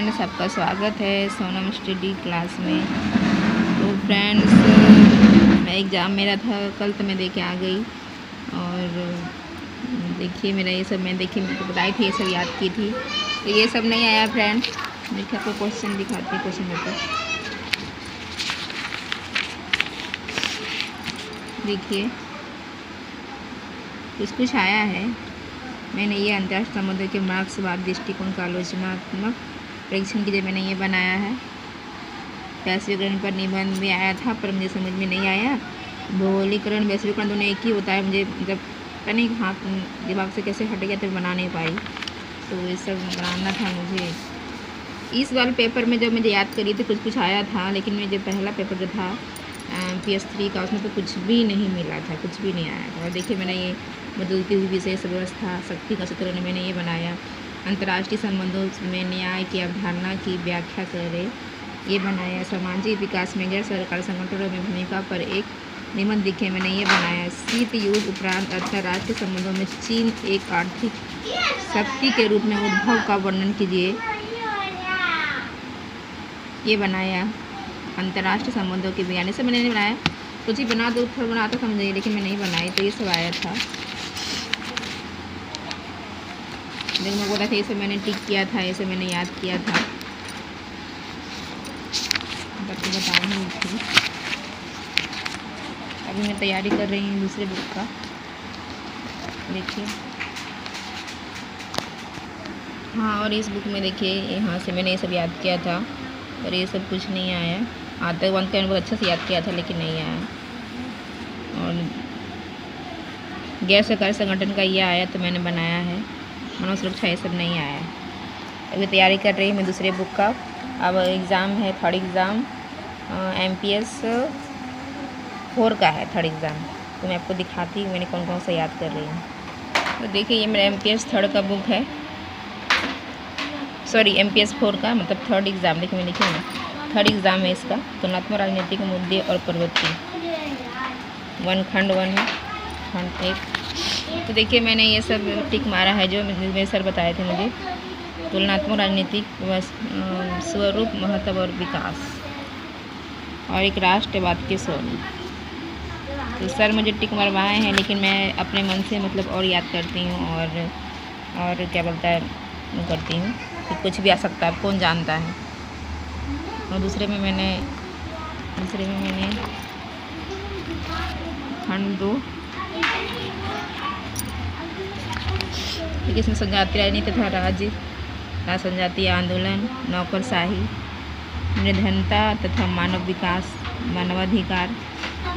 Friends, आपका स्वागत है सोनम स्टडी क्लास में। तो फ्रेंड्स, मैं एग्ज़ाम मेरा था कल, तो मैं दे के आ गई। और देखिए मेरा ये सब, मैं देखिए मेरे को बताई थी, ये सब याद की थी, तो ये सब नहीं आया फ्रेंड्स। देखिए आपको क्वेश्चन दिखाती है, क्वेश्चन पेपर देखिए कुछ आया है। मैंने ये अंतर्राष्ट्रीय समुद्र के मार्क्सवाद दृष्टिकोण का आलोचनात्मक परीक्षण के लिए मैंने ये बनाया है। वैश्वीकरण पर निबंध भी आया था, पर मुझे समझ में नहीं आया। भौगोलिकरण वैश्वीकरण दोनों एक ही होता है, मुझे जब पता नहीं हाथ दिमाग से कैसे हट गया तो बना नहीं पाई। तो ये सब बनाना था मुझे। इस वाले पेपर में जब मुझे याद करी थी कुछ आया था, लेकिन मैं जो पहला पेपर जो था PS3 का, उसमें तो कुछ भी नहीं मिला था, कुछ भी नहीं आया था। और देखिए मैंने ये बदलती हुई विशेष व्यवस्था शक्ति का सूत्र मैंने ये बनाया। अंतर्राष्ट्रीय संबंधों में न्याय की अवधारणा की व्याख्या करें, ये बनाया। सामाजिक विकास में गैर सरकारी संगठनों में भूमिका पर एक निबंध लिखे, मैंने ये बनाया। शीत युद्ध उपरांत अंतर्राष्ट्रीय संबंधों में चीन एक आर्थिक शक्ति के रूप में उद्भव का वर्णन कीजिए, ये बनाया। अंतर्राष्ट्रीय संबंधों के विज्ञान, से मैंने नहीं बनाया, कुछ ही बना दो, थोड़ा बनाता था मुझे, लेकिन मैं नहीं बनाई। तो ये सब आया था, लेकिन मैं बोला था ये सब मैंने टिक किया था, ये सब मैंने याद किया था, आपको बताऊँगी थी। अभी मैं तैयारी कर रही हूँ दूसरे बुक का, देखिए। हाँ, और इस बुक में देखिए यहाँ से मैंने ये सब याद किया था, और ये सब कुछ नहीं आया। आतंकवाद का बहुत अच्छे से याद किया था, लेकिन नहीं आया। और गैर सरकारी संगठन का ये आया, तो मैंने बनाया है। मानव सुरक्षा, ये सब नहीं आया। अभी तैयारी कर रही हूँ मैं दूसरे बुक का। अब एग्ज़ाम है, थर्ड एग्ज़ाम MPS 4 का है, थर्ड एग्ज़ाम। तो मैं आपको दिखाती हूँ मैंने कौन कौन सा याद कर रही हूँ। तो देखिए ये मेरा MPS 3 का बुक है, सॉरी MPS 4 का, मतलब थर्ड एग्ज़ाम। देखिए मैं लिखी हूँ, थर्ड एग्ज़ाम है इसका। तुलनात्मक राजनीतिक मुद्दे और प्रवृत्ति, खंड 1 खंड 1। तो देखिए मैंने ये सब टिक मारा है जो मेरे सर बताए थे मुझे। तुलनात्मक राजनीतिक स्वरूप, महत्व और विकास, और एक राष्ट्रवाद के स्वरूप। तो सर मुझे टिक मरवाए हैं, लेकिन मैं अपने मन से मतलब और याद करती हूँ, और क्या बोलता है करती हूँ कि कुछ भी आ सकता है, कौन जानता है। और दूसरे में मैंने खंड 2, इसमें संजातीय राजनीति तथा राज्य संजातीय आंदोलन, नौकरशाही, निर्धनता तथा मानव विकास, मानवाधिकार।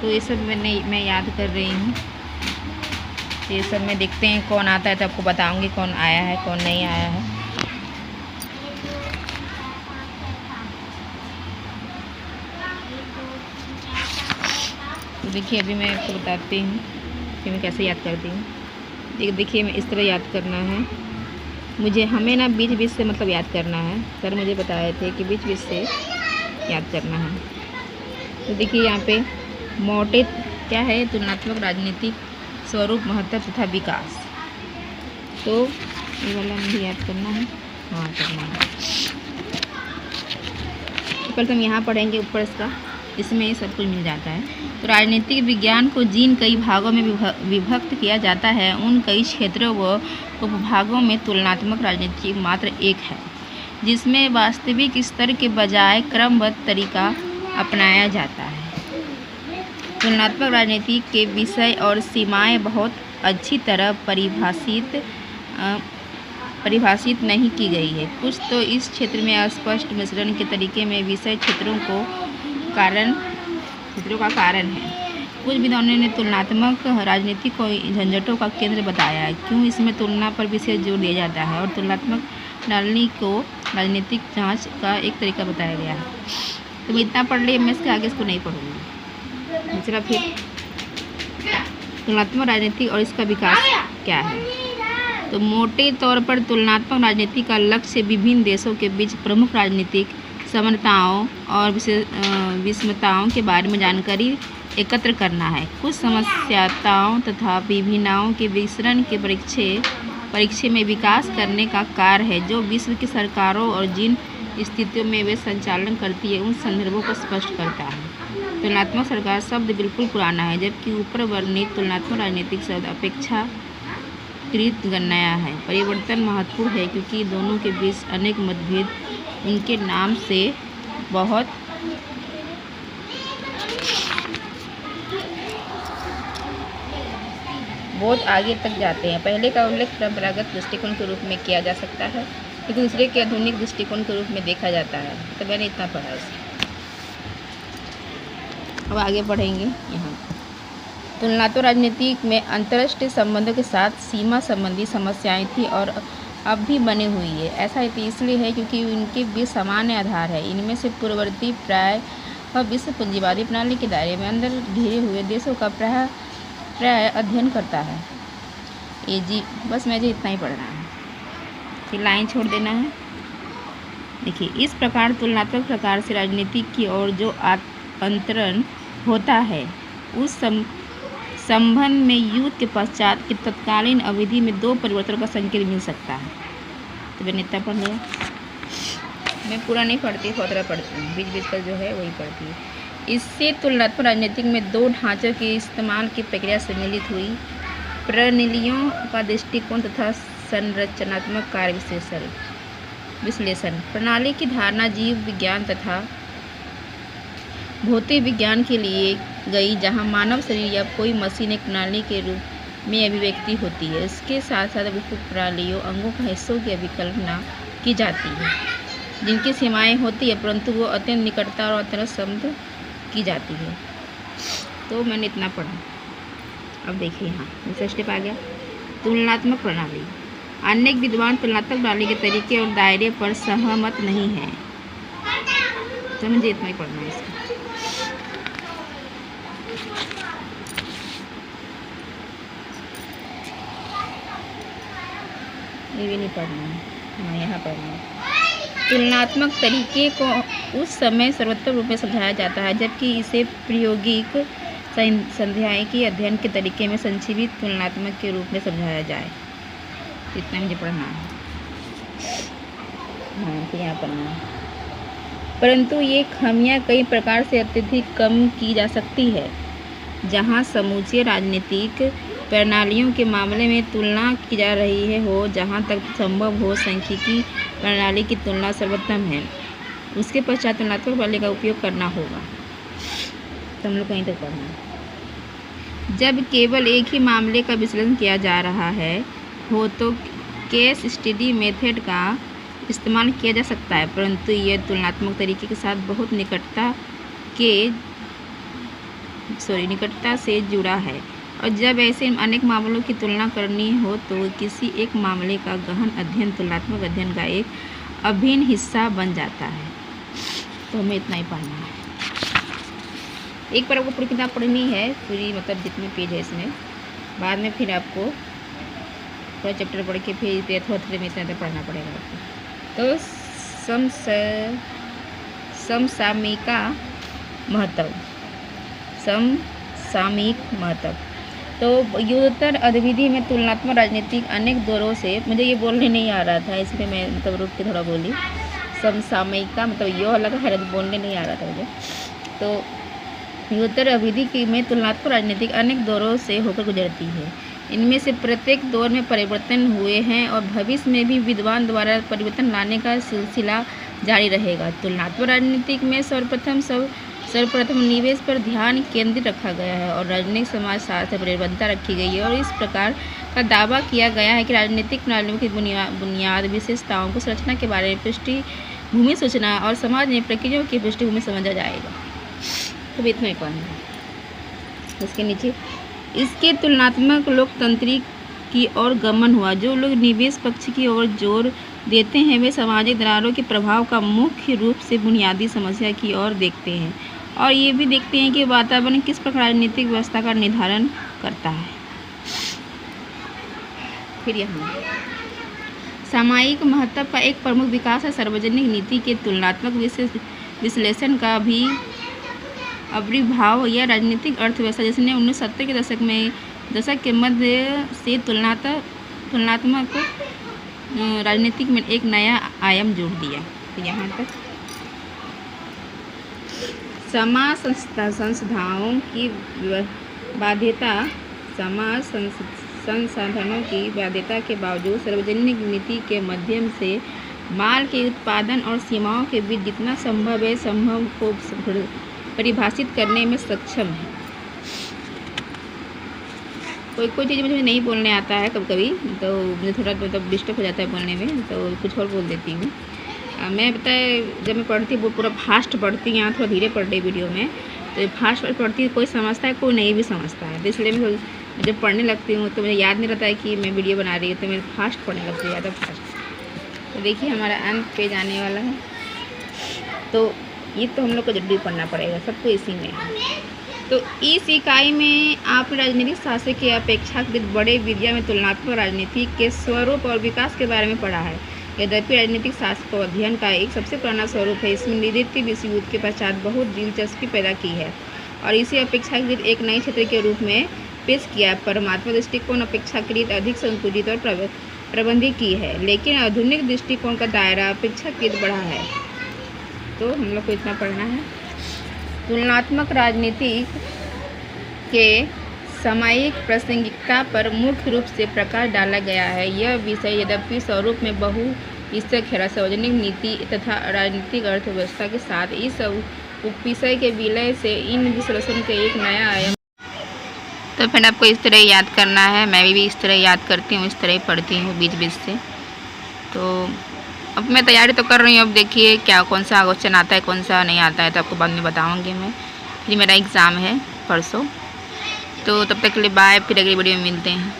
तो ये सब मैं याद कर रही हूँ। ये सब में देखते हैं कौन आता है, तो आपको बताऊंगी कौन आया है कौन नहीं आया है। तो देखिए अभी मैं आपको बताती हूँ कि मैं कैसे याद करती हूँ। देखिए मैं इस तरह याद करना है मुझे, हमें ना बीच बीच से मतलब याद करना है। सर मुझे बताए थे कि बीच बीच से याद करना है। तो देखिए यहाँ पे मोटे क्या है, तुलनात्मक राजनीतिक स्वरूप, महत्व तथा विकास। तो ये वाला मुझे याद करना है, हाँ करना है। तो पहले हम यहाँ पढ़ेंगे ऊपर इसका, इसमें सब कुछ मिल जाता है। तो राजनीतिक विज्ञान को जिन कई भागों में विभक्त किया जाता है, उन कई क्षेत्रों व उपभागों में तुलनात्मक राजनीति मात्र एक है, जिसमें वास्तविक स्तर के बजाय क्रमबद्ध तरीका अपनाया जाता है। तुलनात्मक राजनीति के विषय और सीमाएं बहुत अच्छी तरह परिभाषित नहीं की गई है। कुछ तो इस क्षेत्र में अस्पष्ट मिश्रण के तरीके में विषय क्षेत्रों का कारण है। कुछ विद्वानों ने तुलनात्मक राजनीति को झंझटों का केंद्र बताया है, क्यों इसमें तुलना पर विशेष जोर दिया जाता है, और तुलनात्मक प्रणाली को राजनीतिक जांच का एक तरीका बताया गया है। तो मैं इतना पढ़ लिया, मैं इसके आगे इसको नहीं पढ़ूँगी। दूसरा फिर तुलनात्मक राजनीति और इसका विकास क्या है। तो मोटे तौर पर तुलनात्मक राजनीति का लक्ष्य विभिन्न देशों के बीच प्रमुख राजनीतिक समानताओं और विषमताओं के बारे में जानकारी एकत्र करना है। कुछ समस्याओं तथा विभिन्नताओं के विसरण के परिप्रेक्ष्य में विकास करने का कार्य है, जो विश्व की सरकारों और जिन स्थितियों में वे संचालन करती है उन संदर्भों को स्पष्ट करता है। तुलनात्मक सरकार शब्द बिल्कुल पुराना है, जबकि ऊपर वर्णित तुलनात्मक राजनीतिक शब्द अपेक्षाकृत नया है। परिवर्तन महत्वपूर्ण है क्योंकि दोनों के बीच अनेक मतभेद उनके नाम से बहुत आगे तक जाते हैं। पहले का उल्लेख परंपरागत दृष्टिकोण के रूप में किया जा सकता है, तो दूसरे के आधुनिक दृष्टिकोण के रूप में देखा जाता है। तो मैंने इतना पढ़ा इसे। अब आगे पढ़ेंगे। यहाँ तुलनात्मक राजनीति में अंतर्राष्ट्रीय संबंधों के साथ सीमा संबंधी समस्याएं थी और अब भी बनी हुई है। ऐसा इसलिए है क्योंकि उनके बीच सामान्य आधार है। इनमें से पूर्ववर्ती प्राय विश्व पूंजीवादी प्रणाली के दायरे में अंदर घिरे हुए देशों का प्राय अध्ययन करता है। बस मुझे इतना ही पढ़ना है, फिर लाइन छोड़ देना है। देखिए, इस प्रकार तुलनात्मक प्रकार से राजनीति की ओर जो अंतरण होता है उस संबंध में युद्ध के पश्चात की तत्कालीन अवधि में दो परिवर्तनों का संकेत मिल सकता है। तो मैंने इतना पढ़ लिया। मैं पूरा नहीं पढ़ती, थोड़ा पढ़ती हूँ, बीच बीच का जो है वही पढ़ती हूँ। इससे तुलनात्मक राजनीति में दो ढांचों के इस्तेमाल की प्रक्रिया सम्मिलित हुई: प्रणालियों का दृष्टिकोण तथा संरचनात्मक कार्य विश्लेषण। प्रणाली की धारणा जीव विज्ञान तथा भौतिक विज्ञान के लिए गई, जहां मानव शरीर या कोई मशीन एक प्रणाली के रूप में अभिव्यक्ति होती है। इसके साथ साथ विभिन्न प्रणालियों अंगों का हिस्सों की अभिकल्पना की जाती है, जिनकी सीमाएं होती है परंतु वो अत्यंत निकटता और अत्यंत संबद्ध की जाती है। तो मैंने इतना पढ़ा। अब देखिए, यहाँ दूसरा स्टेप आ गया, तुलनात्मक प्रणाली। अनेक विद्वान तुलनात्मक प्रणाली के तरीके और दायरे पर सहमत नहीं हैं। तो मुझे इतना ही पढ़ना है इसका। ये भी नहीं पढ़ना है, हाँ यहाँ पढ़ना है। तुलनात्मक तरीके को उस समय सर्वोत्तम रूप में समझाया जाता है, जबकि इसे प्रायोगिक संध्यायिकी अध्ययन के तरीके में संक्षिप्त तुलनात्मक के रूप में समझाया जाए। इतना मुझे पढ़ना है, हाँ फिर यहाँ पढ़ना है। परंतु ये खामियां कई प्रकार से अत्यधिक कम की जा सकती है। जहाँ समूचे राजनीतिक प्रणालियों के मामले में तुलना की जा रही है हो, जहाँ तक संभव हो सांख्यिकी प्रणाली की तुलना सर्वोत्तम है, उसके पश्चात तुलनात्मक प्रणाली का उपयोग करना होगा। तो हम लोग कहीं तक पढ़ना है। जब केवल एक ही मामले का विश्लेषण किया जा रहा है हो तो केस स्टडी मेथड का इस्तेमाल किया जा सकता है, परंतु यह तुलनात्मक तरीके के साथ बहुत निकटता से जुड़ा है। और जब ऐसे अनेक मामलों की तुलना करनी हो तो किसी एक मामले का गहन अध्ययन तुलनात्मक अध्ययन का एक अभिन्न हिस्सा बन जाता है। तो हमें इतना ही पढ़ना है। एक बार आपको पूरी किताब पढ़नी है, पूरी मतलब जितने पेज है इसमें, बाद में फिर आपको पूरा चैप्टर पढ़ के फिर थोड़े में इतना पढ़ना पड़ेगा आपको। तो समसामयिक महत्व। तो युद्धोत्तर अवधि में तुलनात्मक राजनीतिक अनेक दौरों से, मुझे ये बोलने नहीं आ रहा था इसलिए मैं मतलब रुक के थोड़ा बोली। समसामयिक का मतलब यो लगा है, बोलने नहीं आ रहा था मुझे। तो युद्धोत्तर अवधि में तुलनात्मक राजनीतिक अनेक दौरों से होकर गुजरती है। इनमें से प्रत्येक दौर में परिवर्तन हुए हैं और भविष्य में भी विद्वान द्वारा परिवर्तन लाने का सिलसिला जारी रहेगा। तुलनात्मक राजनीतिक में सर्वप्रथम निवेश पर ध्यान केंद्रित रखा गया है और राजनीतिक समाजशास्त्र पर निर्भरता रखी गई है, और इस प्रकार का दावा किया गया है कि राजनीतिक प्रणालियों की बुनियाद विशेषताओं को संरचना के बारे में पृष्ठभूमि सूचना और समाज में प्रक्रियाओं की पृष्ठभूमि समझा जाएगा। तो इतना ही पढ़ना है। उसके नीचे इसके तुलनात्मक लोकतंत्रिक की ओर गमन हुआ। जो लोग निवेश पक्ष की ओर जोर देते हैं वे सामाजिक दरारों के प्रभाव का मुख्य रूप से बुनियादी समस्या की ओर देखते हैं और ये भी देखते हैं कि वातावरण किस प्रकार राजनीतिक व्यवस्था का निर्धारण करता है। फिर यहाँ सामायिक महत्व का एक प्रमुख विकास है सार्वजनिक नीति के तुलनात्मक विश्लेषण का भी आविर्भाव या राजनीतिक अर्थव्यवस्था, जिसने 1970 के दशक के मध्य से तुलनात्मक राजनीतिक में एक नया आयाम जोड़ दिया। यहाँ तक। समाज संस्थाओं की बाध्यता, समाज संसाधनों की बाध्यता के बावजूद सार्वजनिक नीति के माध्यम से माल के उत्पादन और सीमाओं के बीच जितना संभव है संभव को परिभाषित करने में सक्षम है। कोई चीज़ मुझे नहीं बोलने आता है कभी कभी, तो मुझे थोड़ा मतलब डिस्टर्ब हो जाता है बोलने में, तो कुछ और बोल देती हूँ। मैं बताए जब मैं पढ़ती वो पूरा फास्ट पढ़ती, यहाँ थोड़ा धीरे पढ़ रही वीडियो में, तो फास्ट पढ़ती कोई समझता है कोई नहीं भी समझता है, तो इसलिए मैं जब पढ़ने लगती हूँ तो मुझे याद नहीं रहता है कि मैं वीडियो बना रही हूँ, तो मैं फास्ट पढ़ने लगती हूँ, ज़्यादा फास्ट। तो देखिए हमारा अंत पेज आने वाला है, तो ये तो हम लोग को जल्दी पढ़ना पड़ेगा सबको इसी में। तो इस इकाई में आप राजनीतिक शास्त्र की अपेक्षाकृत बड़े विद्या में तुलनात्मक राजनीति के स्वरूप और विकास के बारे में पढ़ा है। यद्यपि राजनीतिक शास्त्र को अध्ययन का एक सबसे पुराना स्वरूप है, इसमें द्वितीय विश्व युद्ध के पश्चात बहुत दिलचस्पी पैदा की है और इसे अपेक्षाकृत एक नए क्षेत्र के रूप में पेश किया। परमात्मा दृष्टिकोण अपेक्षाकृत अधिक संकुचित और प्रबंधित की है, लेकिन आधुनिक दृष्टिकोण का दायरा अपेक्षाकृत बड़ा है। तो हम लोग को इतना पढ़ना है। तुलनात्मक राजनीति के सामयिक प्रासंगिकता पर मुख्य रूप से प्रकाश डाला गया है। यह विषय यद्यपि स्वरूप में बहु-हिस्सक है, सार्वजनिक नीति तथा राजनीतिक अर्थव्यवस्था के साथ इस उपविषय के विलय से इन विश्लेषण के एक नया आयाम। तो फिर आपको इस तरह याद करना है, मैं भी इस तरह याद करती हूँ, इस तरह पढ़ती हूँ बीच बीच से। तो अब मैं तैयारी तो कर रही हूँ, अब देखिए क्या कौन सा क्वेश्चन आता है कौन सा नहीं आता है, तो आपको बाद में बताऊँगी मैं। फिर मेरा एग्ज़ाम है परसों, तो तब तक के लिए बाय, फिर अगली वीडियो में मिलते हैं।